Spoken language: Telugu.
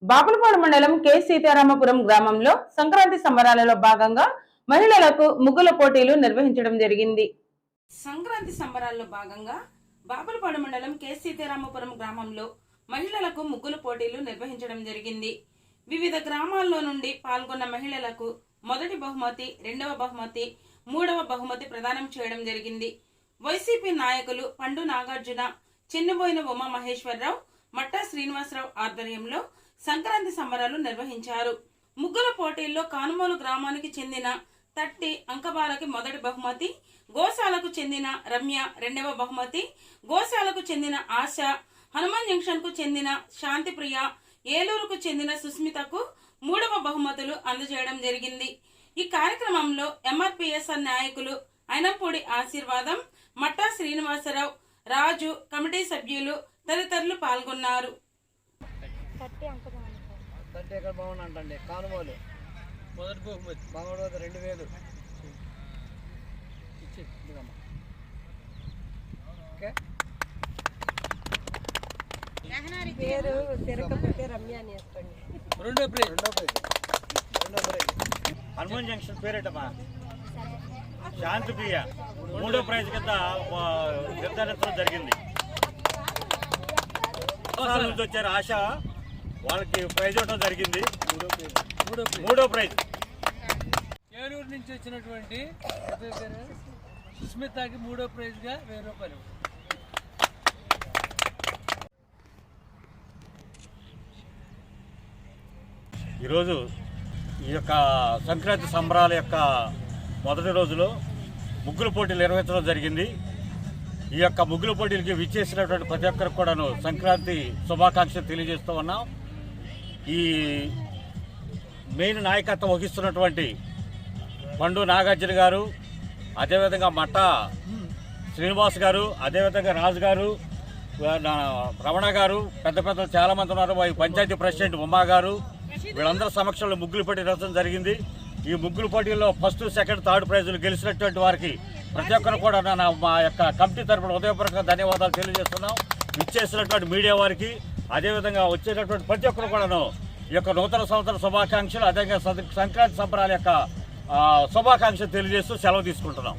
బాపులపాడు మండలం కె సీతారామపురం గ్రామంలో సంక్రాంతి సంబరాలలో భాగంగా మహిళలకు ముగ్గుల పోటీలు నిర్వహించడం జరిగింది. సంక్రాంతి సంబరాల్లో భాగంగా బాపులపాడు మండలం కె సీతారామపురం గ్రామంలో మహిళలకు ముగ్గుల పోటీలు నిర్వహించడం జరిగింది. వివిధ గ్రామాల్లో నుండి పాల్గొన్న మహిళలకు మొదటి బహుమతి, రెండవ బహుమతి, మూడవ బహుమతి ప్రదానం చేయడం జరిగింది. వైసీపీ నాయకులు పండు నాగార్జున, చెన్నుబోయిన ఉమా మహేశ్వరరావు, మట్టా శ్రీనివాసరావు ఆధ్వర్యంలో సంక్రాంతి సంబరాలు నిర్వహించారు. ముగ్గుల పోటీల్లో కానుమోలు గ్రామానికి చెందిన తట్టి అంకబాలకి మొదటి బహుమతి, గోశాలకు చెందిన రమ్య రెండవ బహుమతి, గోశాలకు చెందిన ఆశ, హనుమాన్ జంక్షన్ కు చెందిన శాంతిప్రియ, ఏలూరుకు చెందిన సుస్మితకు మూడవ బహుమతులు అందజేయడం జరిగింది. ఈ కార్యక్రమంలో ఎంఆర్పిఎస్ఆర్ నాయకులు అయినంపూడి ఆశీర్వాదం, మట్టా శ్రీనివాసరావు, రాజు, కమిటీ సభ్యులు తదితరులు పాల్గొన్నారు. కానుమోలు మొదటి బహుమతి 2000 పేరు తిరగకపోతే రమ్య అని వేసుకోండి. రెండో ప్రైజ్ హనుమాన్ జంక్షన్ పేరేటమ్మా శాంతిప్రియ మూడో ప్రైజ్ కింద నిర్ధారించడం జరిగింది. నుంచి వచ్చారు ఆశ, వాళ్ళకి ప్రైజ్ ఇవ్వడం జరిగింది. మూడో ప్రైజ్ ఏలూరు నుంచి వచ్చినటువంటి సుస్మితకి మూడో ప్రైజ్ గా 1000 రూపాయలు. ఈరోజు ఈ యొక్క సంక్రాంతి సంబరాల యొక్క మొదటి రోజులో ముగ్గుల పోటీలు నిర్వహించడం జరిగింది. ఈ యొక్క ముగ్గుల పోటీలకి విచ్చేసినటువంటి ప్రతి ఒక్కరికి కూడాను సంక్రాంతి శుభాకాంక్షలు తెలియజేస్తూ ఉన్నాం. ఈ మెయిన్ నాయకత్వం వహిస్తున్నటువంటి పండు నాగార్జున గారు, అదేవిధంగా మట్టా శ్రీనివాస్ గారు, అదేవిధంగా రాజు గారు, రమణ గారు, పెద్ద పెద్దలు చాలామంది ఉన్నారు. పంచాయతీ ప్రెసిడెంట్ ఉమా గారు, వీళ్ళందరి సమక్షంలో ముగ్గులు పోటీ నిర్వహించడం జరిగింది. ఈ ముగ్గులు పోటీల్లో ఫస్ట్, సెకండ్, థర్డ్ ప్రైజులు గెలిచినటువంటి వారికి ప్రతి ఒక్కరు కూడా మా యొక్క కమిటీ తరఫున ఉదయపూర్వకంగా ధన్యవాదాలు తెలియజేస్తున్నాం. ఇచ్చేసినటువంటి మీడియా వారికి, అదేవిధంగా వచ్చేటటువంటి ప్రతి ఒక్కరు కూడాను ఈ యొక్క నూతన సంవత్సర శుభాకాంక్షలు, అదేవిధంగా సంక్రాంతి సంబరాల యొక్క శుభాకాంక్షలు తెలియజేస్తూ సెలవు తీసుకుంటున్నాం.